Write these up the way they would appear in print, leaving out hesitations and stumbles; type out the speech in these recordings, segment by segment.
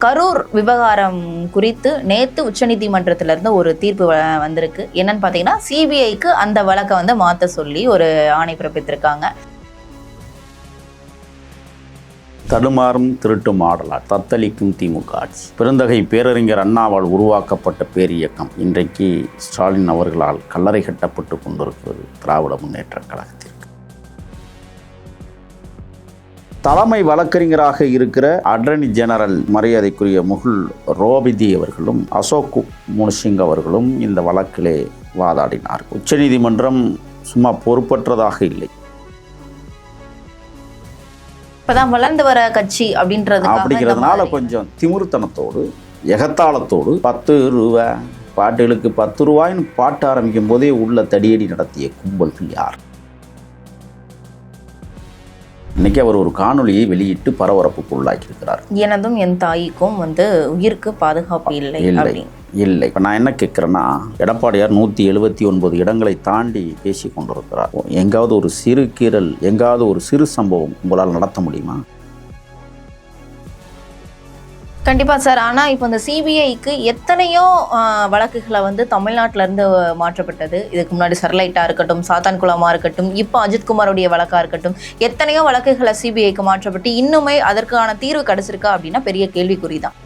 கரூர் விவகாரம் குறித்து நேற்று உச்சநீதிமன்றத்திலிருந்து ஒரு தீர்ப்பு வந்திருக்கு. என்னன்னு பார்த்தீங்கன்னா, சிபிஐக்கு அந்த வழக்கை மாற்ற சொல்லி ஒரு ஆணை பிறப்பித்திருக்காங்க. தடுமாறும் திருட்டு மாடலா தத்தளிக்கும் திமுக ஆட்சி. பெருந்தகை பேரறிஞர் அண்ணாவால் உருவாக்கப்பட்ட பேரியக்கம் இன்றைக்கு ஸ்டாலின் அவர்களால் கல்லறை கட்டப்பட்டு கொண்டிருக்கிறது திராவிட முன்னேற்ற கழகத்திற்கு. தலைமை வழக்கறிஞராக இருக்கிற அட்டர்னி ஜெனரல் மரியாதைக்குரிய முகுல் ரோபிதி அவர்களும் அசோக் முனுசிங் அவர்களும் இந்த வழக்கிலே வாதாடினார். உச்சநீதிமன்றம் சும்மா பொறுப்பற்றதாக இல்லை. இப்பதான் வளர்ந்து வர கட்சி அப்படிங்கிறதுனால கொஞ்சம் திமிர்த்தனத்தோடு எகத்தாளத்தோடு 10 ரூபா பாட்டுகளுக்கு 10 ரூபாய்னு பாட்டு ஆரம்பிக்கும் போதே உள்ள தடியடி நடத்திய கும்பல்கள் யார்? இன்னைக்கு அவர் ஒரு காணொலியை வெளியிட்டு பரபரப்புக்கு உள்ளாக்கியிருக்கிறார். எனதும் என் தாய்க்கும் உயிருக்கு பாதுகாப்பு இல்லை. இப்போ நான் என்ன கேட்குறேன்னா, எடப்பாடியார் 179 இடங்களை தாண்டி பேசி கொண்டிருக்கிறார். எங்காவது ஒரு சிறு கீறல், எங்காவது ஒரு சிறு சம்பவம் உங்களால் நடத்த முடியுமா? கண்டிப்பா சார். ஆனால் இப்போ இந்த சிபிஐக்கு எத்தனையோ வழக்குகளை தமிழ்நாட்டில இருந்து மாற்றப்பட்டது. இதுக்கு முன்னாடி ஸ்டெர்லைட்டாக இருக்கட்டும், சாத்தான்குளமாக இருக்கட்டும், இப்போ அஜித்குமாரோடைய வழக்காக இருக்கட்டும், எத்தனையோ வழக்குகளை சிபிஐக்கு மாற்றப்பட்டு இன்னுமே அதற்கான தீர்வு கிடைச்சிருக்கா அப்படின்னா பெரிய கேள்விக்குறி தான்.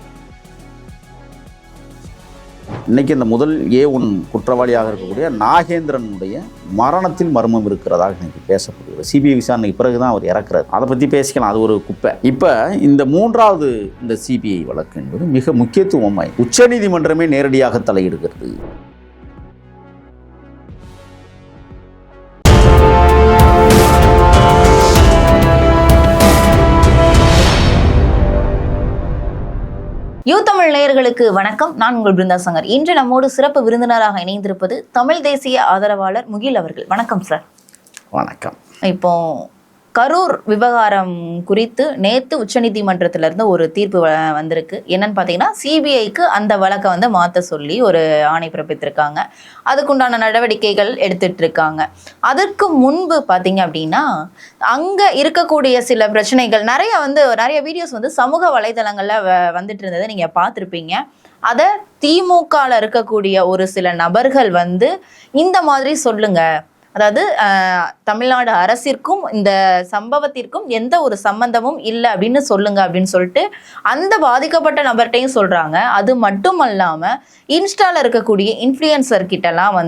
இன்னைக்கு இந்த முதல் A1 குற்றவாளியாக இருக்கக்கூடிய நாகேந்திரனுடைய மரணத்தில் மர்மம் இருக்கிறதாக இன்னைக்கு பேசப்படுகிறது. சிபிஐ விசாரணைக்கு பிறகுதான் அவர் இறக்குறாரு. அதை பற்றி பேசிக்கலாம், அது ஒரு குப்பை. இப்போ இந்த 3வது இந்த சிபிஐ வழக்கு என்பது மிக முக்கியத்துவமாய் உச்சநீதிமன்றமே நேரடியாக தலையிடுகிறது. யூ தமிழ் நேயர்களுக்கு வணக்கம். நான் உங்கள் பிருந்தா சங்கர். இன்று நம்மோடு சிறப்பு விருந்தினராக இணைந்திருப்பது தமிழ் தேசிய ஆதரவாளர் முகில் அவர்கள். வணக்கம் சார். வணக்கம். இப்போ கரூர் விவகாரம் குறித்து நேற்று உச்சநீதிமன்றத்திலிருந்து ஒரு தீர்ப்பு வந்திருக்கு. என்னன்னு பார்த்தீங்கன்னா, சிபிஐக்கு அந்த வழக்கை மாற்ற சொல்லி ஒரு ஆணை பிறப்பித்திருக்காங்க. அதுக்குண்டான நடவடிக்கைகள் எடுத்துட்டு இருக்காங்க. அதற்கு முன்பு பார்த்தீங்க அப்படின்னா, அங்கே இருக்கக்கூடிய சில பிரச்சனைகள் நிறைய வீடியோஸ் சமூக வலைதளங்களில் வந்துட்டு இருந்ததை நீங்கள் பார்த்துருப்பீங்க. அதை திமுகவில் இருக்கக்கூடிய ஒரு சில நபர்கள் இந்த மாதிரி சொல்லுங்க, அதாவது தமிழ்நாடு அரசிற்கும் இந்த சம்பவத்திற்கும் எந்த ஒரு சம்பந்தமும் இல்லை அப்படின்னு சொல்லுங்க அப்படின்னு சொல்லிட்டு அந்த பாதிக்கப்பட்ட நபர்கிட்டையும் சொல்றாங்க. அது மட்டும் இல்லாமல் இன்ஸ்டால இருக்கக்கூடிய இன்ஃப்ளூயன்சர் கிட்டலாம்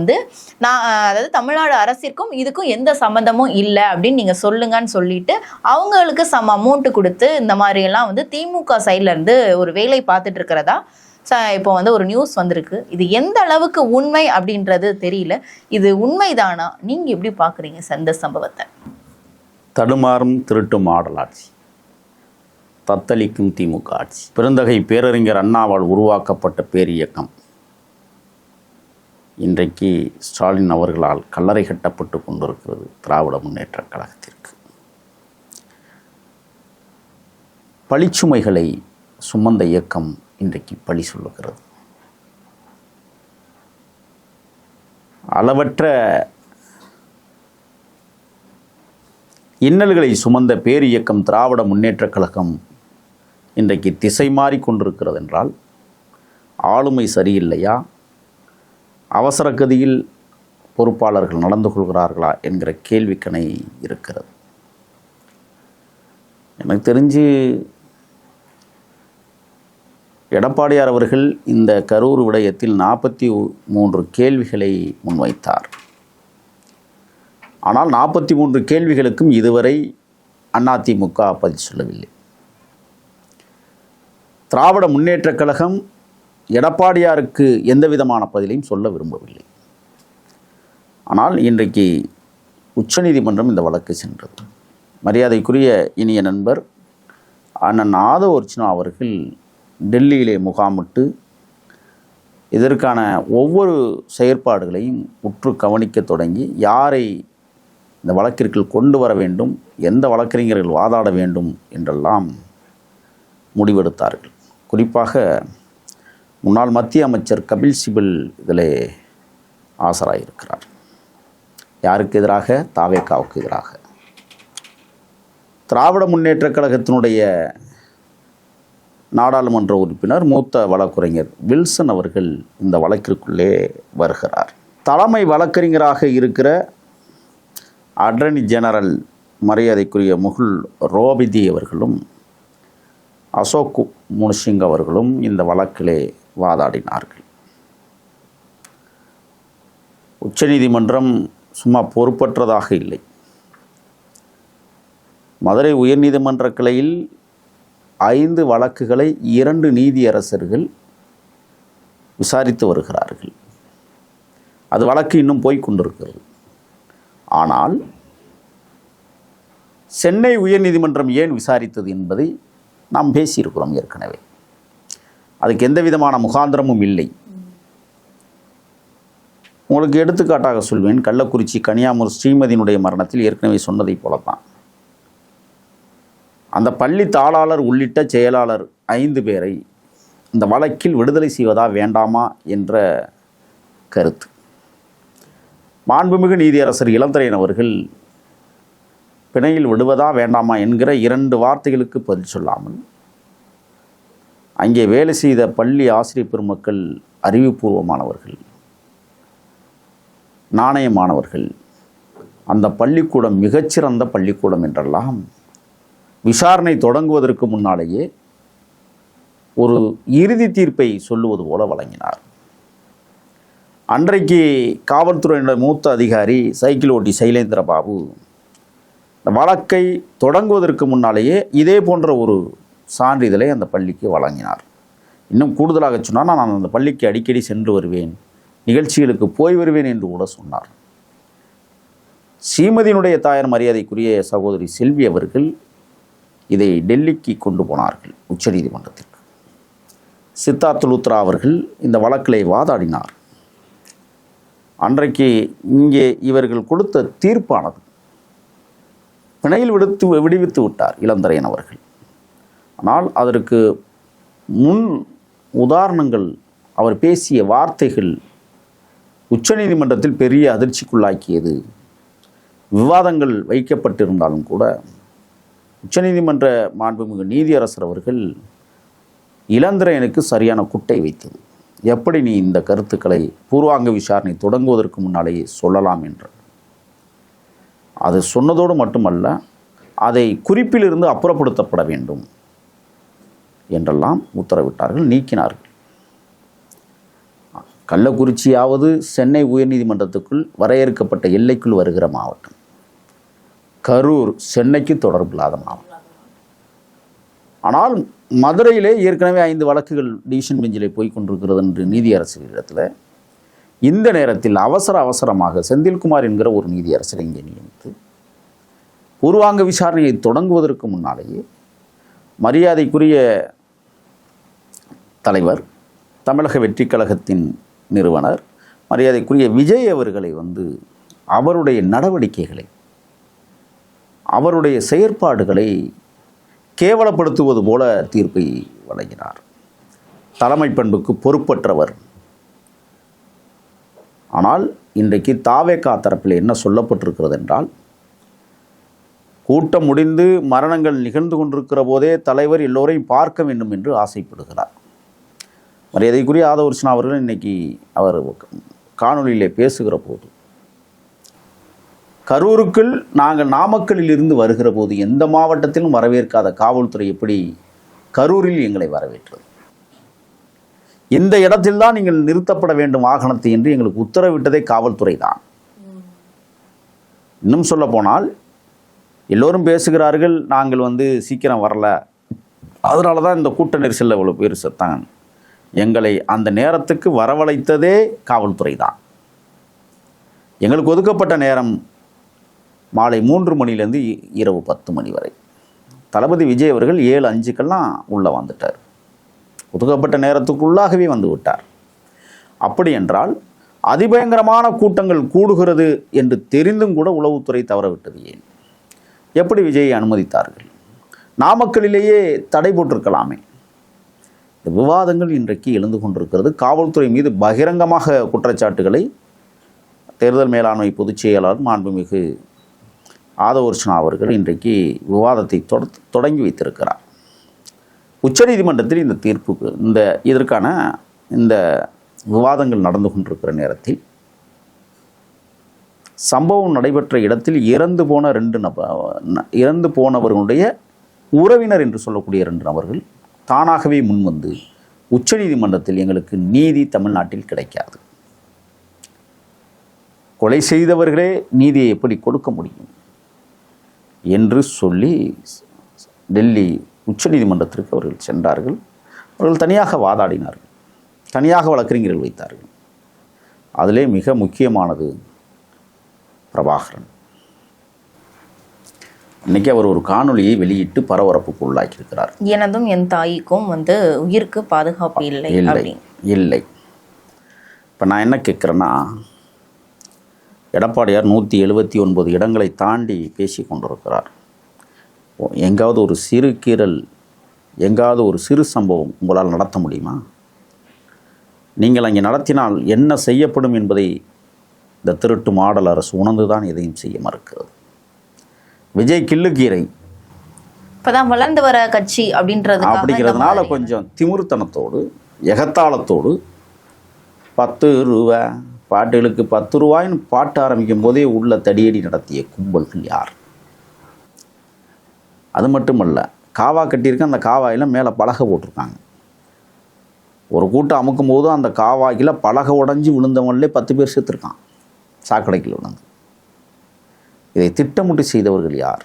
நான் அதாவது தமிழ்நாடு அரசிற்கும் இதுக்கும் எந்த சம்பந்தமும் இல்லை அப்படின்னு நீங்க சொல்லுங்கன்னு சொல்லிட்டு அவங்களுக்கு சம் அமௌண்ட் கொடுத்து இந்த மாதிரி எல்லாம் திமுக சைட்ல இருந்து ஒரு வேலை பார்த்துட்டு இருக்கிறதா இப்போ ஒரு நியூஸ் வந்திருக்கு. இது எந்த அளவுக்கு உண்மை அப்படின்றது தெரியல. இது உண்மைதானா? நீங்க எப்படி பாக்குறீங்க இந்த சம்பவத்தை? தடுமாறும் திருட்டு மாடலாட்சி, தத்தளிக்கும் திமுக ஆட்சி. பெருந்தகை பேரறிஞர் அண்ணாவால் உருவாக்கப்பட்ட பேரியக்கம் இன்றைக்கு ஸ்டாலின் அவர்களால் கல்லறை கட்டப்பட்டு கொண்டிருக்கிறது திராவிட முன்னேற்ற கழகத்திற்கு. பழிச்சுமைகளை சுமந்த இயக்கம் இன்றைக்கு பழி சொல்லுகிறது. அளவற்ற இன்னல்களை சுமந்த பேர் இயக்கம் திராவிட முன்னேற்ற கழகம் இன்றைக்கு திசை மாறிக்கொண்டிருக்கிறது என்றால் ஆளுமை சரியில்லையா, அவசர கதியில் பொறுப்பாளர்கள் நடந்து கொள்கிறார்களா என்கிற கேள்விக்கணை இருக்கிறது. எனக்கு தெரிஞ்சு எடப்பாடியார் அவர்கள் இந்த கரூர் விடயத்தில் 43 கேள்விகளை முன்வைத்தார். ஆனால் 43 கேள்விகளுக்கும் இதுவரை அதிமுக பதில் சொல்லவில்லை. திராவிட முன்னேற்ற கழகம் எடப்பாடியாருக்கு எந்த விதமான பதிலையும் சொல்ல விரும்பவில்லை. ஆனால் இன்றைக்கு உச்சநீதிமன்றம் இந்த வழக்கு சென்றது. மரியாதைக்குரிய இனிய நண்பர் அண்ணன் ஆதவ அர்ச்சுனா அவர்கள் டெல்லியிலே முகாமிட்டு இதற்கான ஒவ்வொரு செயற்பாடுகளையும் உற்று கவனிக்க தொடங்கி யாரை இந்த வழக்கிற்குள் கொண்டு வர வேண்டும், எந்த வழக்கறிஞர்கள் வாதாட வேண்டும் என்றெல்லாம் முடிவெடுத்தார்கள். குறிப்பாக முன்னாள் மத்திய அமைச்சர் கபில் சிபல் இதில் ஆஜராயிருக்கிறார். யாருக்கு எதிராக? தாவேகாவுக்கு எதிராக. திராவிட முன்னேற்ற கழகத்தினுடைய நாடாளுமன்ற உறுப்பினர் மூத்த வழக்குரைஞர் வில்சன் அவர்கள் இந்த வழக்கிற்குள்ளே வருகிறார். தலைமை வழக்கறிஞராக இருக்கிற அட்டர்னி ஜெனரல் மரியாதைக்குரிய முகுல் ரோபிதி அவர்களும் அசோக் முனுசிங் அவர்களும் இந்த வழக்கிலே வாதாடினார்கள். உச்சநீதிமன்றம் சும்மா பொறுப்பற்றதாக இல்லை. மதுரை உயர்நீதிமன்ற கிளையில் 5 வழக்குகளை 2 நீதியரசர்கள் விசாரித்து வருகிறார்கள். அது வழக்கு இன்னும் போய் கொண்டிருக்கிறது. ஆனால் சென்னை உயர்நீதிமன்றம் ஏன் விசாரித்தது என்பதை நாம் பேசியிருக்கிறோம் ஏற்கனவே. அதுக்கு எந்த விதமான முகாந்திரமும் இல்லை. உங்களுக்கு எடுத்துக்காட்டாக சொல்வேன். கள்ளக்குறிச்சி கனியாமூர் ஸ்ரீமதியினுடைய மரணத்தில் ஏற்கனவே சொன்னதை போலத்தான் அந்த பள்ளி தாளாளர் உள்ளிட்ட செயலாளர் 5 பேரை இந்த வழக்கில் விடுதலை செய்வதா வேண்டாமா என்ற கருத்து. மாண்புமிகு நீதியரசர் இளந்திரையன் அவர்கள் பிணையில் விடுவதா வேண்டாமா என்கிற 2 வார்த்தைகளுக்கு பதில் சொல்லாமல் அங்கே வேலை செய்த பள்ளி ஆசிரியர் பெருமக்கள், அறிவுபூர்வமானவர்கள், நாணயமானவர்கள், அந்த பள்ளிக்கூடம் மிகச்சிறந்த பள்ளிக்கூடம் என்றெல்லாம் விசாரணை தொடங்குவதற்கு முன்னாலேயே ஒரு இறுதி தீர்ப்பை சொல்லுவது போல வழங்கினார். அன்றைக்கு காவல்துறையினுடைய மூத்த அதிகாரி சைக்கிள் ஓட்டி சைலேந்திர பாபு இந்த வழக்கை தொடங்குவதற்கு முன்னாலேயே இதே போன்ற ஒரு சான்றிதழை அந்த பள்ளிக்கு வழங்கினார். இன்னும் கூடுதலாக சொன்னால், நான் அந்த பள்ளிக்கு அடிக்கடி சென்று வருவேன், நிகழ்ச்சிகளுக்கு போய் வருவேன் என்று கூட சொன்னார். ஸ்ரீமதியினுடைய தாயார் மரியாதைக்குரிய சகோதரி செல்வி அவர்கள் இதை டெல்லிக்கு கொண்டு போனார்கள், உச்சநீதிமன்றத்திற்கு. சித்தார்த் லுத்ரா அவர்கள் இந்த வழக்கிலே வாதாடினார். அன்றைக்கு இங்கே இவர்கள் கொடுத்த தீர்ப்பானது பிணையில் விடுவித்து விட்டார் இளந்திரையன் அவர்கள். ஆனால் அதற்கு முன் உதாரணங்கள், அவர் பேசிய வார்த்தைகள் உச்சநீதிமன்றத்தில் பெரிய அதிர்ச்சிக்குள்ளாக்கியது. விவாதங்கள் வைக்கப்பட்டிருந்தாலும் கூட உச்சநீதிமன்ற மாண்புமிகு நீதியரசர் அவர்கள் இளந்திரையனுக்கு சரியான குட்டை வைத்தது. எப்படி நீ இந்த கருத்துக்களை பூர்வாங்க விசாரணை தொடங்குவதற்கு முன்னாலேயே சொல்லலாம் என்று. அது சொன்னதோடு மட்டுமல்ல, அதை குறிப்பிலிருந்து அப்புறப்படுத்தப்பட வேண்டும் என்றெல்லாம் உத்தரவிட்டார்கள், நீக்கினார்கள். கள்ளக்குறிச்சியாவது சென்னை உயர்நீதிமன்றத்துக்குள் வரையறுக்கப்பட்ட எல்லைக்குள் வருகிற மாவட்டம். கரூர் சென்னைக்கு தொடர்பில்லாத மாவட்டம். ஆனால் மதுரையிலே ஏற்கனவே 5 வழக்குகள் டிவிஷன் பெஞ்சிலே போய் கொண்டிருக்கிறது என்று நீதியரசரிடத்தில் இந்த நேரத்தில் அவசரமாக செந்தில்குமார் என்கிற ஒரு நீதியரசரை இங்கே நியமித்து பூர்வாங்க விசாரணையை தொடங்குவதற்கு முன்னாலேயே மரியாதைக்குரிய தலைவர், தமிழக வெற்றி கழகத்தின் நிறுவனர் மரியாதைக்குரிய விஜய் அவர்களை அவருடைய நடவடிக்கைகளை, அவருடைய செயற்பாடுகளை கேவலப்படுத்துவது போல தீர்ப்பை வழங்கினார். தலைமை பண்புக்கு பொறுப்பற்றவர். ஆனால் இன்றைக்கு தாவேகா தரப்பில் என்ன சொல்லப்பட்டிருக்கிறது என்றால், கூட்டம் முடிந்து மரணங்கள் நிகழ்ந்து கொண்டிருக்கிற போதே தலைவர் எல்லோரையும் பார்க்க வேண்டும் என்று ஆசைப்படுகிறார். மரியாதைக்குரிய ஆதவர்ஷனா அவர்கள் இன்னைக்கு அவர் காணொலியிலே பேசுகிற போது, கரூருக்குள் நாங்கள் நாமக்கல்லில் இருந்து வருகிற போது எந்த மாவட்டத்திலும் வரவேற்காத காவல்துறை எப்படி கரூரில் எங்களை வரவேற்றது? இந்த இடத்தில்தான் நீங்கள் நிறுத்தப்பட வேண்டும் வாகனத்தை என்று எங்களுக்கு உத்தரவிட்டதே காவல்துறை தான். இன்னும் சொல்ல போனால், எல்லோரும் பேசுகிறார்கள், நாங்கள் சீக்கிரம் வரல, அதனால தான் இந்த கூட்ட நெரிசலில் இவ்வளோ பேர் செத்தாங்க. எங்களை அந்த நேரத்துக்கு வரவழைத்ததே காவல்துறை தான். எங்களுக்கு ஒதுக்கப்பட்ட நேரம் மாலை 3 மணிலேருந்து இரவு 10 மணி வரை. தளபதி விஜய் அவர்கள் 7:05க்கெல்லாம் உள்ளே வந்துட்டார். ஒதுக்கப்பட்ட நேரத்துக்குள்ளாகவே வந்து விட்டார். அப்படி என்றால் அதிபயங்கரமான கூட்டங்கள் கூடுகிறது என்று தெரிந்தும் கூட உளவுத்துறை தவறவிட்டது ஏன்? எப்படி விஜயை அனுமதித்தார்கள்? நாமக்கலிலேயே தடை போட்டிருக்கலாமே. இந்த விவாதங்கள் இன்றைக்கு எழுந்து கொண்டிருக்கிறது. காவல்துறை மீது பகிரங்கமாக குற்றச்சாட்டுகளை தேர்தல் மேலாண்மை பொதுச் செயலாளர் மாண்புமிகு ஆதவர்ஷனா அவர்கள் இன்றைக்கு விவாதத்தை தொடங்கி வைத்திருக்கிறார். உச்சநீதிமன்றத்தில் இந்த தீர்ப்புக்கு இதற்கான இந்த விவாதங்கள் நடந்து கொண்டிருக்கிற நேரத்தில் சம்பவம் நடைபெற்ற இடத்தில் இறந்து போனவர்களுடைய உறவினர் என்று சொல்லக்கூடிய 2 நபர்கள் தானாகவே முன்வந்து உச்சநீதிமன்றத்தில் எங்களுக்கு நீதி தமிழ்நாட்டில் கிடைக்காது, கொலை செய்தவர்களே நீதியை எப்படி கொடுக்க முடியும் என்று சொல்லி டெல்லி உச்சநீதிமன்றத்திற்கு அவர்கள் சென்றார்கள். அவர்கள் தனியாக வாதாடினார்கள், தனியாக வழக்கறிஞர்கள் வைத்தார்கள். அதிலே மிக முக்கியமானது பிரபாகரன். இன்னைக்கு அவர் ஒரு காணொளியை வெளியிட்டு பரபரப்புக்கு உள்ளாக்கியிருக்கிறார். எனதும் என் தாய்க்கும் உயிருக்கு பாதுகாப்பு இல்லை இல்லை. இப்போ நான் என்ன கேட்குறேன்னா, எடப்பாடியார் 179 இடங்களை தாண்டி பேசி கொண்டிருக்கிறார். எங்காவது ஒரு சிறு கீறல், எங்காவது ஒரு சிறு சம்பவம் உங்களால் நடத்த முடியுமா? நீங்கள் அங்கே நடத்தினால் என்ன செய்யப்படும் என்பதை இந்த திருட்டு மாடல் அரசு உணர்ந்துதான் எதையும் செய்ய மறுக்கிறது. விஜய் கிள்ளுக்கீரை இப்பதான் வளர்ந்து வர கட்சி அப்படிங்கிறதுனால கொஞ்சம் திமிர்த்தனத்தோடு எகத்தாளத்தோடு 10 ரூபா பாட்டுகளுக்கு 10 ரூபாய்னு பாட்டு ஆரம்பிக்கும் போதே உள்ள தடியடி நடத்திய கும்பல்கள் யார்? அது மட்டுமல்ல, காவா கட்டியிருக்க அந்த காவாயில் மேலே பலகை போட்டிருக்காங்க. ஒரு கூட்டம் அமுக்கும் போது அந்த காவாய்க்கில் பலகை உடஞ்சி விழுந்தவங்களே 10 பேர் செத்துருக்கான், சாக்கடைக்கில் விழுந்து. இதை திட்டமிட்டு செய்தவர்கள் யார்?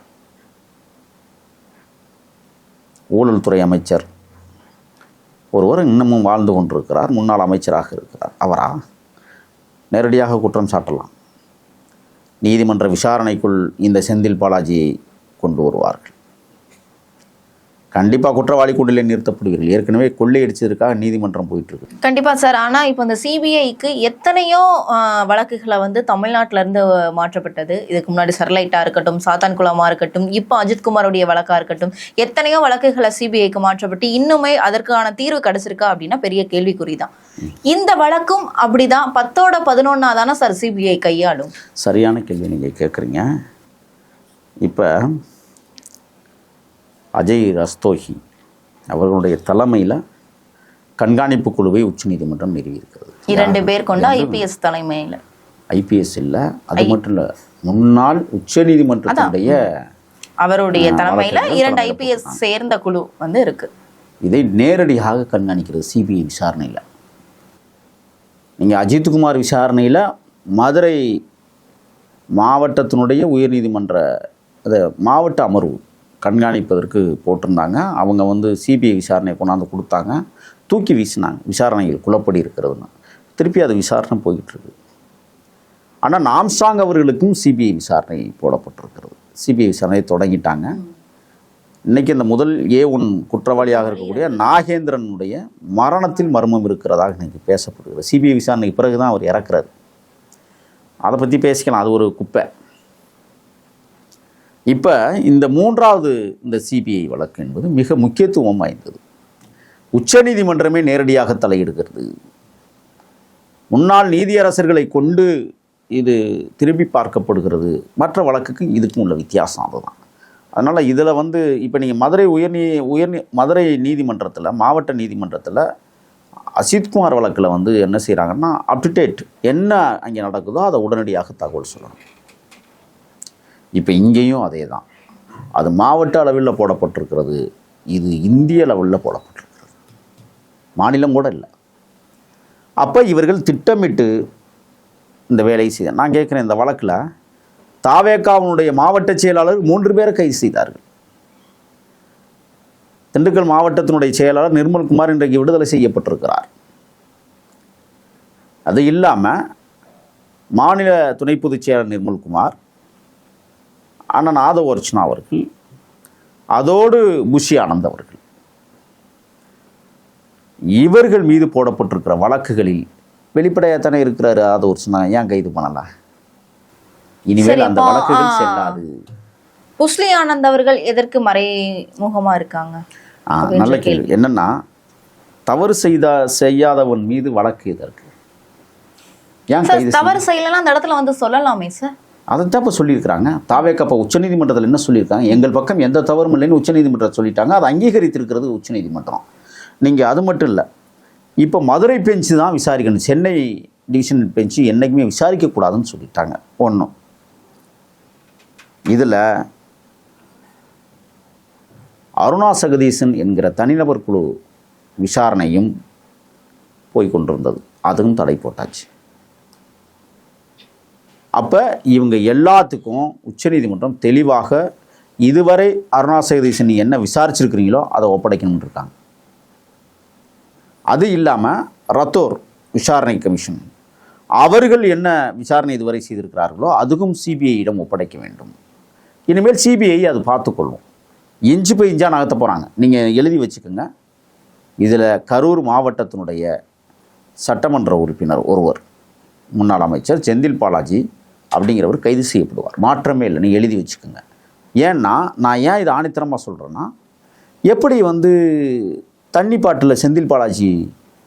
ஊழல் துறை அமைச்சர் ஒருவர் இன்னமும் வாழ்ந்து கொண்டிருக்கிறார், முன்னாள் அமைச்சராக இருக்கிறார். அவரா? நேரடியாக குற்றம் சாட்டலாம். நீதிமன்ற விசாரணைக்குள் இந்த செந்தில் பாலாஜியை கொண்டு வருவார்கள். கண்டிப்பாக குற்றவாளி கூண்டிலே நிறுத்தப்படுவீர்கள். ஏற்கனவே கொள்ளையடிச்சதற்காக நீதிமன்றம் போயிட்டுருக்கு. கண்டிப்பாக சார். ஆனால் இப்போ இந்த சிபிஐக்கு எத்தனையோ வழக்குகளை தமிழ்நாட்டில இருந்து மாற்றப்பட்டது. இதுக்கு முன்னாடி ஸ்டெர்லைட்டா இருக்கட்டும், சாத்தான்குளமா இருக்கட்டும், இப்போ அஜித்குமாரோடைய வழக்கா இருக்கட்டும், எத்தனையோ வழக்குகளை சிபிஐக்கு மாற்றப்பட்டு இன்னுமே அதற்கான தீர்வு கிடைச்சிருக்கா அப்படின்னா பெரிய கேள்விக்குறி தான். இந்த வழக்கும் அப்படிதான் 10ஓட 11 தானே சார் சிபிஐ கையாளும்? சரியான கேள்வி நீங்கள் கேட்குறீங்க. இப்போ அஜய் ரஸ்தோகி அவர்களுடைய தலைமையில் கண்காணிப்பு குழுவை உச்சநீதிமன்றம் நிறுவியிருக்கிறது. 2 பேர் கொண்ட ஐபிஎஸ் தலைமையில். ஐபிஎஸ் இல்லை, அது மட்டும் இல்லை, முன்னாள் உச்சநீதிமன்றத்தினுடைய அவருடைய தலைமையில் 2 ஐபிஎஸ் சேர்ந்த குழு இருக்கு. இதை நேரடியாக கண்காணிக்கிறது சிபிஐ விசாரணையில். நீங்கள் அஜித்குமார் விசாரணையில் மதுரை மாவட்டத்தினுடைய உயர்நீதிமன்ற மாவட்ட அமர்வு கண்காணிப்பதற்கு போட்டிருந்தாங்க. அவங்க சிபிஐ விசாரணையை கொண்டாந்து கொடுத்தாங்க, தூக்கி வீசினாங்க. விசாரணைகள் குழப்படி இருக்கிறதுன்னு திருப்பி அது விசாரணை போய்கிட்டுருக்கு. ஆனால் நாம்சாங் அவர்களுக்கும் சிபிஐ விசாரணை போடப்பட்டிருக்கிறது. சிபிஐ விசாரணையை தொடங்கிட்டாங்க. இன்றைக்கி இந்த முதல் A1 குற்றவாளியாக இருக்கக்கூடிய நாகேந்திரனுடைய மரணத்தில் மர்மம் இருக்கிறதாக இன்றைக்கி பேசப்படுகிறது. சிபிஐ விசாரணைக்கு பிறகு தான் அவர் இறக்குறாரு. அதை பற்றி பேசிக்கலாம், அது ஒரு குப்பை. இப்போ இந்த 3வது இந்த சிபிஐ வழக்கு என்பது மிக முக்கியத்துவம் வாய்ந்தது. உச்சநீதிமன்றமே நேரடியாக தலையிடுகிறது. முன்னாள் நீதியரசர்களை கொண்டு இது திருப்பி பார்க்கப்படுகிறது. மற்ற வழக்குக்கு இதுக்கும் உள்ள வித்தியாசம் அதுதான். அதனால் இதில் இப்போ நீங்கள் மதுரை நீதிமன்றத்தில், மாவட்ட நீதிமன்றத்தில் அஜித்குமார் வழக்கில் என்ன செய்கிறாங்கன்னா, அப்டேட் என்ன அங்கே நடக்குதோ அதை உடனடியாக தகவல் சொல்லணும். இப்போ இங்கேயும் அதே தான். அது மாவட்ட அளவில் போடப்பட்டிருக்கிறது, இது இந்திய லெவலில் போடப்பட்டிருக்கிறது, மாநிலம் கூட இல்லை. அப்போ இவர்கள் திட்டமிட்டு இந்த வேலையை செய்ய. நான் கேட்குறேன், இந்த வழக்கில் தாவேகாவினுடைய மாவட்ட செயலாளர் 3 பேரை கைது செய்தார்கள். திண்டுக்கல் மாவட்டத்தினுடைய செயலாளர் நிர்மல்குமார் இன்றைக்கு விடுதலை செய்யப்பட்டிருக்கிறார். அது இல்லாமல் மாநில துணை பொதுச் செயலாளர் நிர்மல்குமார், அண்ணன் ஆதவர்ச்சனா அவர்கள், அதோடு புஷி ஆனந்த் அவர்கள், இவர்கள் மீது போடப்பட்டிருக்கிற வழக்குகளில் வெளிப்படையாகத்தானே இருக்கிறாரு ஆதவர்ச்சனா. ஏன் கைது பண்ணலாம்? இனிமேல் அந்த வழக்குகள் செல்லாது. புஷ்லி ஆனந்த் அவர்கள் எதற்கு மறைமுகமா இருக்காங்க? நல்ல கேள்வி. என்னன்னா, தவறு செய்யாதவன் மீது வழக்கு எதற்கு? ஏன் கைது? தவறு செய்யலாம் அந்த இடத்துல சொல்லலாமே சார். அதைத்தான் இப்போ சொல்லியிருக்கிறாங்க. தாவேக்கா இப்போ உச்சநீதிமன்றத்தில் என்ன சொல்லியிருக்காங்க, எங்கள் பக்கம் எந்த தவறும் இல்லைன்னு உச்சநீதிமன்றத்தில் சொல்லிட்டாங்க. அதை அங்கீகரித்திருக்கிறது உச்சநீதிமன்றம். நீங்கள் அது மட்டும் இல்லை, இப்போ மதுரை பெஞ்சு தான் விசாரிக்கணும், சென்னை டிவிஷன் பெஞ்சு என்றைக்குமே விசாரிக்கக்கூடாதுன்னு சொல்லிட்டாங்க. ஒன்றும் இதில் அருணா சகதீசன் என்கிற தனிநபர் குழு விசாரணையும் போய்கொண்டிருந்தது, அதுவும் தடை போட்டாச்சு. அப்போ இவங்க எல்லாத்துக்கும் உச்சநீதிமன்றம் தெளிவாக இதுவரை அருணா சகதீசன் என்ன விசாரிச்சிருக்கிறீங்களோ அதை ஒப்படைக்கணும்னு இருக்காங்க. அது இல்லாமல் ரத்தோர் விசாரணை கமிஷன் அவர்கள் என்ன விசாரணை இதுவரை செய்திருக்கிறார்களோ அதுக்கும் சிபிஐயிடம் ஒப்படைக்க வேண்டும். இனிமேல் சிபிஐ அது பார்த்துக்கொள்ளும். இன்ச்சு போய் இஞ்சா நகர்த்த போகிறாங்க. நீங்கள் எழுதி வச்சுக்கோங்க. இதில் கரூர் மாவட்டத்தினுடைய சட்டமன்ற உறுப்பினர் ஒருவர், முன்னாள் அமைச்சர் செந்தில் பாலாஜி அப்படிங்கிறவர் கைது செய்யப்படுவார். மாற்றமே இல்லை, நீங்கள் எழுதி வச்சுக்கோங்க. ஏன்னா நான் ஏன் இதை ஆணித்தரமாக சொல்கிறேன்னா, எப்படி தண்ணி பாட்டில் செந்தில் பாலாஜி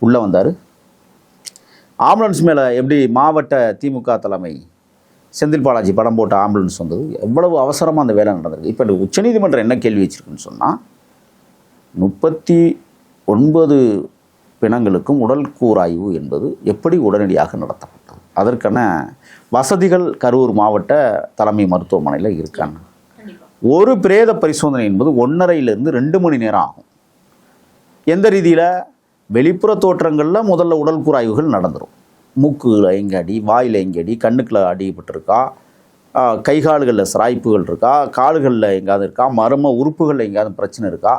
உள்ளே வந்தார், ஆம்புலன்ஸ் மேலே எப்படி மாவட்ட திமுக தலைமை செந்தில் பாலாஜி படம் போட்ட ஆம்புலன்ஸ் வந்தது, எவ்வளவு அவசரமாக அந்த வேலை நடந்திருக்கு. இப்போ உச்சநீதிமன்றம் என்ன கேள்வி வச்சுருக்குன்னு சொன்னால், 39 பிணங்களுக்கும் உடல் கூராய்வு என்பது எப்படி உடனடியாக நடத்தப்பட்டது, அதற்கான வசதிகள் கரூர் மாவட்ட தலைமை மருத்துவமனையில் இருக்காங்க. ஒரு பிரேத பரிசோதனை என்பது 1.5 to 2 மணி நேரம் ஆகும். எந்த ரீதியில், வெளிப்புற தோற்றங்களில் முதல்ல உடல் கூராய்வுகள் நடந்துடும். மூக்குல எங்கே அடி, வாயில் எங்கே அடி, கண்ணுக்குள்ள அடிபட்டிருக்கா, கை கால்களில் சிராய்ப்புகள் இருக்கா, கால்களில் எங்கேயாவது இருக்கா, மர்ம உறுப்புகளில் எங்கேயாவது பிரச்சனை இருக்கா,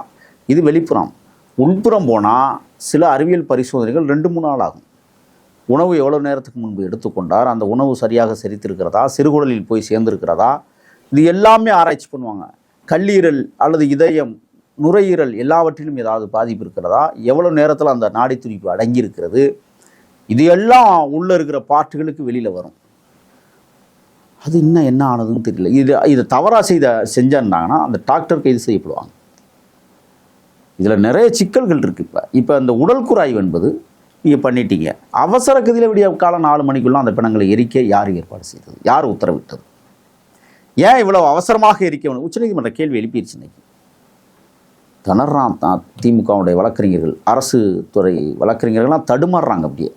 இது வெளிப்புறம். உள்புறம் போனால் சில அறிவியல் பரிசோதனைகள் 2-3 நாள் ஆகும். உணவு எவ்வளோ நேரத்துக்கு முன்பு எடுத்துக்கொண்டார், அந்த உணவு சரியாக செரித்திருக்கிறதா, சிறுகுடலில் போய் சேர்ந்திருக்கிறதா, இது எல்லாமே ஆராய்ச்சி பண்ணுவாங்க. கல்லீரல் அல்லது இதயம், நுரையீரல் எல்லாவற்றிலும் ஏதாவது பாதிப்பு இருக்கிறதா, எவ்வளோ நேரத்தில் அந்த நாடி துடிப்பு அடங்கி இருக்கிறது, இது எல்லாம் உள்ளே இருக்கிற பார்ட்டுகளுக்கு வெளியில் வரும். அது இன்னும் என்ன ஆனதுன்னு தெரியல. இதை தவறாக செஞ்சாங்கன்னா அந்த டாக்டர் கைது செய்யப்படுவாங்க. இதில் நிறைய சிக்கல்கள் இருக்குது. இப்போ இந்த உடல் குறாய்வு என்பது நீங்கள் பண்ணிட்டீங்க, அவசர கதியில் விடிய காலம் 4 மணிக்குள்ள அந்த பிணங்களை எரிக்க யார் ஏற்பாடு செய்தது, யார் உத்தரவிட்டது, ஏன் இவ்வளவு அவசரமாக எரிக்க? உச்சநீதிமன்ற கேள்வி எழுப்பிடுச்சு. இன்னைக்கு திணறான் திமுகவுடைய வழக்கறிஞர்கள், அரசு துறை வழக்கறிஞர்கள்லாம் தடுமாறுறாங்க. அப்படியே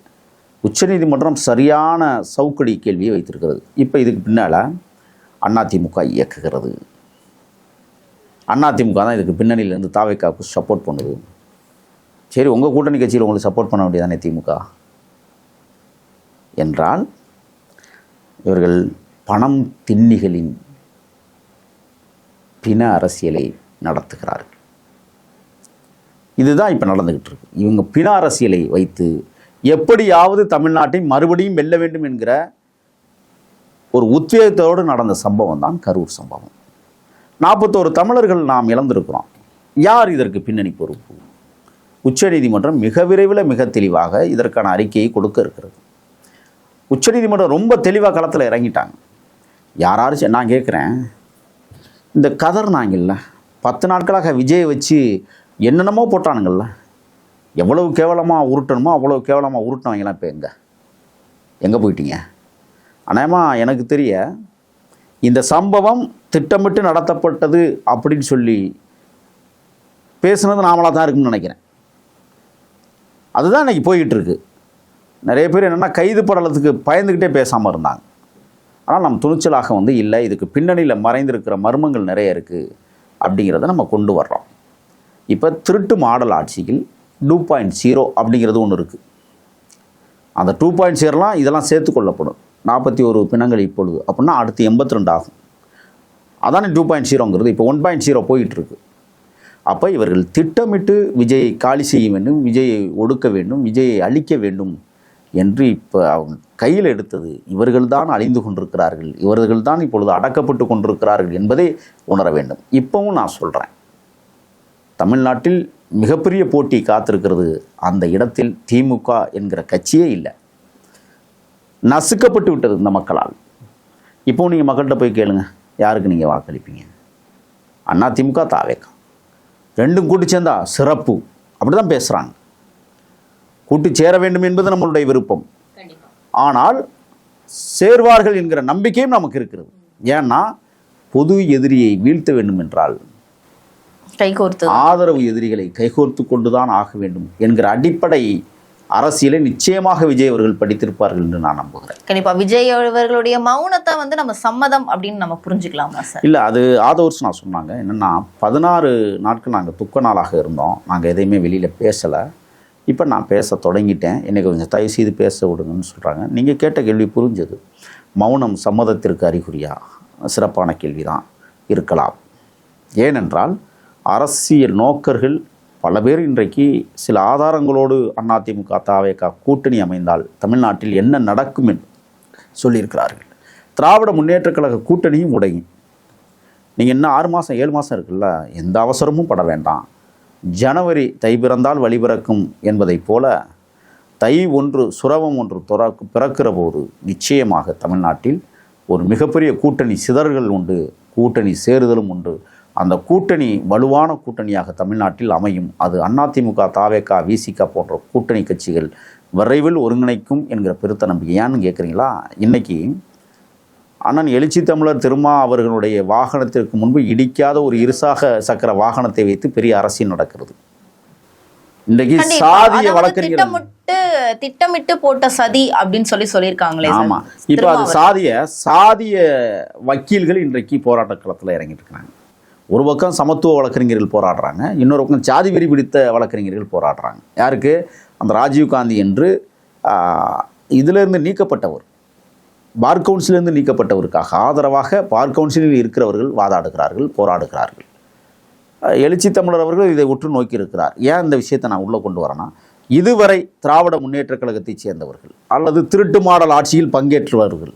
உச்சநீதிமன்றம் சரியான சவுக்கடி கேள்வியை வைத்திருக்கிறது. இப்போ இதுக்கு பின்னால் அதிமுக இயக்குகிறது. அதிமுக தான் இதுக்கு பின்னணியிலேருந்து தாவேக்காவுக்கு சப்போர்ட் பண்ணுது. சரி, உங்கள் கூட்டணி கட்சியில் உங்களுக்கு சப்போர்ட் பண்ண வேண்டியதானே திமுக என்றால், இவர்கள் பணம் திண்ணிகளின் பிண அரசியலை நடத்துகிறார்கள். இதுதான் இப்போ நடந்துக்கிட்டு இருக்கு. இவங்க பிண அரசியலை வைத்து எப்படியாவது தமிழ்நாட்டை மறுபடியும் வெல்ல வேண்டும் என்கிற ஒரு உத்வேகத்தோடு நடந்த சம்பவம் தான் கரூர் சம்பவம். 41 தமிழர்கள் நாம் இழந்திருக்கிறோம். யார் இதற்கு பின்னணி பொறுப்பு? உச்சநீதிமன்றம் மிக விரைவில் மிக தெளிவாக இதற்கான அறிக்கையை கொடுக்க இருக்கிறது. உச்சநீதிமன்றம் ரொம்ப தெளிவாக களத்தில் இறங்கிட்டாங்க. யாராச்சும் நான் கேட்குறேன், இந்த கதர் நாங்கள்ல 10 நாட்களாக விஜயை வச்சு என்னென்னமோ போட்டானுங்கள்ல, எவ்வளவு கேவலமாக உருட்டணுமோ அவ்வளோ கேவலமாக உருட்டினவங்களாம் இப்போ எங்கே போயிட்டீங்க? அநேகமாக எனக்கு தெரிய இந்த சம்பவம் திட்டமிட்டு நடத்தப்பட்டது அப்படின்னு சொல்லி பேசுனது நாமளாக தான் இருக்குன்னு நினைக்கிறேன். அதுதான் இன்றைக்கி போய்கிட்டு இருக்கு. நிறைய பேர் என்னென்னா கைது படலத்துக்கு பயந்துக்கிட்டே பேசாமல் இருந்தாங்க. ஆனால் நம்ம துணிச்சலாக இல்லை, இதுக்கு பின்னணியில் மறைந்திருக்கிற மர்மங்கள் நிறைய இருக்குது அப்படிங்கிறத நம்ம கொண்டு வர்றோம். இப்போ திருட்டு மாடல் ஆட்சியில் 2.0 அப்படிங்கிறது ஒன்று இருக்குது. அந்த 2.0லாம் இதெல்லாம் சேர்த்து கொள்ளப்படும். 41 பிணங்கள் இப்பொழுது அப்படின்னா அடுத்து 82 ஆகும். அதானே 2.0ங்கிறது. இப்போ 1.0 போயிட்டுருக்கு. அப்போ இவர்கள் திட்டமிட்டு விஜயை காலி செய்ய வேண்டும், விஜயை ஒடுக்க வேண்டும், விஜயை அழிக்க வேண்டும் என்று இப்போ அவங்க கையில் எடுத்தது இவர்கள்தான் அழிந்து கொண்டிருக்கிறார்கள், இவர்கள்தான் இப்பொழுது அடக்கப்பட்டு கொண்டிருக்கிறார்கள் என்பதை உணர வேண்டும். இப்போவும் நான் சொல்கிறேன், தமிழ்நாட்டில் மிகப்பெரிய போட்டி காத்திருக்கிறது. அந்த இடத்தில் திமுக என்கிற கட்சியே இல்லை, நசுக்கப்பட்டு விட்டது இந்த மக்களால். இப்போ நீங்கள் மக்கள்கிட்ட போய் கேளுங்க, யாருக்கு நீங்கள் வாக்களிப்பீங்க? அதிமுக, தாவேக்கா ரெண்டும் கூட்டு சேர்ந்தா சிறப்பு, அப்படி தான் பேசுகிறாங்க. கூட்டு சேர வேண்டும் என்பது நம்மளுடைய விருப்பம். ஆனால் சேர்வார்கள் என்கிற நம்பிக்கையும் நமக்கு இருக்கிறது. ஏன்னா பொது எதிரியை வீழ்த்த வேண்டும் என்றால் கைகோர்த்து ஆதரவு எதிரிகளை கைகோர்த்து கொண்டுதான் ஆக வேண்டும் என்கிற அடிப்படை அரசியலை நிச்சயமாக விஜய் அவர்கள் படித்திருப்பார்கள் என்று நான் நம்புகிறேன். கண்டிப்பா விஜய் அவர்களுடைய மௌனத்தை வந்து நம்ம சம்மதம் அப்படின்னு நம்ம புரிஞ்சுக்கலாமா சார்? இல்லை, அது ஆதவர்ஸ் நான் சொன்னாங்க என்னென்னா 16 நாட்கள் நாங்கள் துக்க நாளாக இருந்தோம், நாங்கள் எதையுமே வெளியில் பேசலை. இப்போ நான் பேச தொடங்கிட்டேன், என்னை கொஞ்சம் தயவு செய்து பேச விடுங்கன்னு சொல்கிறாங்க. நீங்கள் கேட்ட கேள்வி புரிஞ்சது. மௌனம் சம்மதத்திற்கு அறிகுறியா? சிறப்பான கேள்வி தான், இருக்கலாம். ஏனென்றால் அரசியல் நோக்கர்கள் பல பேர் இன்றைக்கு சில ஆதாரங்களோடு அதிமுக தாவேகா கூட்டணி அமைந்தால் தமிழ்நாட்டில் என்ன நடக்கும் என்று சொல்லியிருக்கிறார்கள். திராவிட முன்னேற்றக் கழக கூட்டணியும் உடையும். நீங்கள் இன்னும் 6 மாதம் 7 மாதம் இருக்குல்ல, எந்த அவசரமும் பட வேண்டாம். ஜனவரி தை பிறந்தால் வழி பிறக்கும் என்பதைப் போல தை ஒன்று சுரவம் ஒன்று பிறக்கிற போது நிச்சயமாக தமிழ்நாட்டில் ஒரு மிகப்பெரிய கூட்டணி சிதறல்கள் உண்டு, கூட்டணி சேருதலும் உண்டு. அந்த கூட்டணி வலுவான கூட்டணியாக தமிழ்நாட்டில் அமையும். அது அதிமுக தாவேகா விசிக போன்ற கூட்டணி கட்சிகள் விரைவில் ஒருங்கிணைக்கும் என்கிற பெருத்த நம்பிக்கை. ஏன்னு கேட்குறீங்களா? இன்றைக்கி அண்ணன் எழுச்சி தமிழர் திருமா அவர்களுடைய வாகனத்திற்கு முன்பு இடிக்காத ஒரு சக்கர வாகனத்தை வைத்து பெரிய அரசியல் நடக்கிறது. இன்றைக்கு சாதிய வழக்கறிஞர் திட்டமிட்டு போட்ட சதி அப்படின்னு சொல்லியிருக்காங்களே. ஆமா, இப்போ அது சாதிய வக்கீல்கள் இன்றைக்கு போராட்ட களத்தில் இறங்கிட்டு இருக்காங்க. ஒரு பக்கம் சமத்துவ வழக்கறிஞர்கள் போராடுறாங்க, இன்னொரு பக்கம் ஜாதி வெறி பிடித்த வழக்கறிஞர்கள் போராடுறாங்க. யாருக்கு? அந்த ராஜீவ்காந்தி என்று இதிலிருந்து நீக்கப்பட்டவர், பார் கவுன்சிலிருந்து நீக்கப்பட்டவருக்காக ஆதரவாக பார் கவுன்சிலில் இருக்கிறவர்கள் வாதாடுகிறார்கள், போராடுகிறார்கள். எழுச்சி தமிழர் அவர்கள் இதை உற்று நோக்கி இருக்கிறார். ஏன் இந்த விஷயத்தை நான் உள்ளே கொண்டு வரேன்னா, இதுவரை திராவிட முன்னேற்றக் கழகத்தைச் சேர்ந்தவர்கள் அல்லது திருட்டு மாடல் ஆட்சியில் பங்கேற்றவர்கள்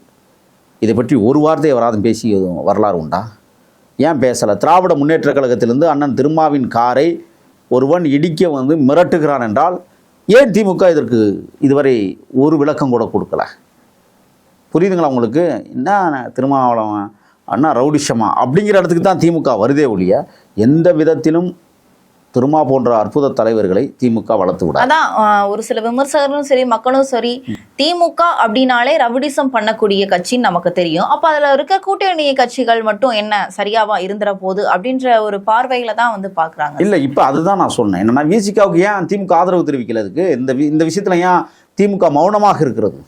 இதை பற்றி ஒரு வார்த்தை வராது பேசி வரலாறு உண்டா? ஏன் பேசலை? திராவிட முன்னேற்றக் கழகத்திலிருந்து அண்ணன் திருமாவின் காரை ஒருவன் இடிக்க மிரட்டுகிறான் என்றால் ஏன் திமுக இதற்கு இதுவரை ஒரு விளக்கம் கூட கொடுக்கல? புரியுதுங்களா உங்களுக்கு? என்ன திருமாவளவன் அண்ணா ரவுடிஷமா அப்படிங்கிற இடத்துக்கு தான் திமுக வருதே ஒழிய எந்த விதத்திலும் திருமா போன்ற அற்புத தலைவர்களை திமுக வளர்த்து விட. அதான் ஒரு சில விமர்சகர்களும் சரி மக்களும் சரி திமுக அப்படின்னாலே ரவுடிசம் பண்ணக்கூடிய கட்சின்னு நமக்கு தெரியும். அப்ப அதுல இருக்க கூட்டணி கட்சிகள் மட்டும் என்ன சரியாவா இருந்துற போது அப்படின்ற ஒரு பார்வையில தான் பாக்குறாங்க. இல்ல, இப்ப அதுதான் நான் சொன்னேன். என்னன்னா விசிகாவுக்கு ஏன் திமுக ஆதரவு தெரிவிக்கிறதுக்கு இந்த விஷயத்துல ஏன் திமுக மௌனமாக இருக்கிறது?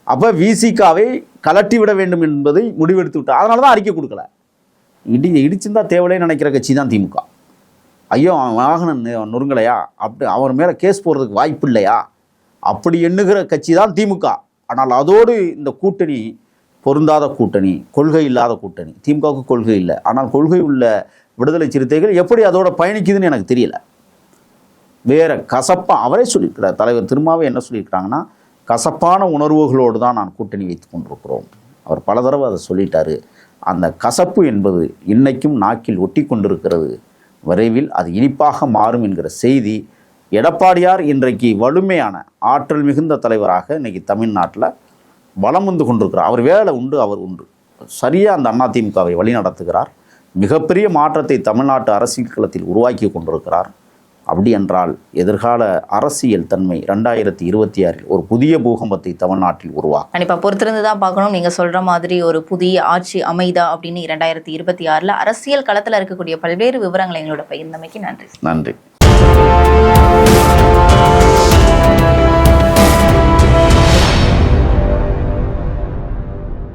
அப்ப விசிகாவை கலட்டி விட வேண்டும் என்பதை முடிவெடுத்து விட்டார். அதனாலதான் அறிக்கை கொடுக்கல. இடிச்சிருந்தா தேவையில்லை நினைக்கிற கட்சி தான் திமுக. ஐயோ அவன் வாகனம் நொறுங்கலையா, அப்படி அவர் மேலே கேஸ் போடுறதுக்கு வாய்ப்பு இல்லையா, அப்படி எண்ணுகிற கட்சி தான் திமுக. ஆனால் அதோடு இந்த கூட்டணி பொருந்தாத கூட்டணி, கொள்கை இல்லாத கூட்டணி. திமுகவுக்கு கொள்கை இல்லை, ஆனால் கொள்கை உள்ள விடுதலை சிறுத்தைகள் எப்படி அதோட பயணிக்குதுன்னு எனக்கு தெரியல. வேற கசப்பாக அவரே சொல்லியிருக்கிறார். தலைவர் திருமாவே என்ன சொல்லியிருக்கிறாங்கன்னா, கசப்பான உணர்வுகளோடு தான் நான் கூட்டணி வைத்து கொண்டிருக்கிறோம். அவர் பல தடவை அதை சொல்லிட்டாரு. அந்த கசப்பு என்பது இன்னைக்கும் நாக்கில் ஒட்டி கொண்டிருக்கிறது. விரைவில் அது இனிப்பாக மாறும் என்கிற செய்தி. எடப்பாடியார் இன்றைக்கு வலிமையான ஆற்றல் மிகுந்த தலைவராக இன்னைக்கு தமிழ்நாட்டில் வலம் வந்து கொண்டிருக்கிறார். அவர் வேலை உண்டு, அவர் உண்டு. சரியாக அந்த அதிமுகவை வழி நடத்துகிறார். மிகப்பெரிய மாற்றத்தை தமிழ்நாட்டு அரசியல் களத்தில் உருவாக்கி கொண்டிருக்கிறார். அப்படி என்றால் எதிர்கால அரசியல் தன்மை 2026 ஒரு புதிய பூகம்பத்தை தமிழ்நாட்டில் உருவாக்கும். கண்டிப்பாக பொறுத்திருந்து தான் பார்க்கணும். நீங்கள் சொல்கிற மாதிரி ஒரு புதிய ஆட்சி அமைதா அப்படின்னு 2026 அரசியல் களத்தில் இருக்கக்கூடிய பல்வேறு விவரங்களை எங்களோட பகிர்ந்தமைக்கு நன்றி. நன்றி.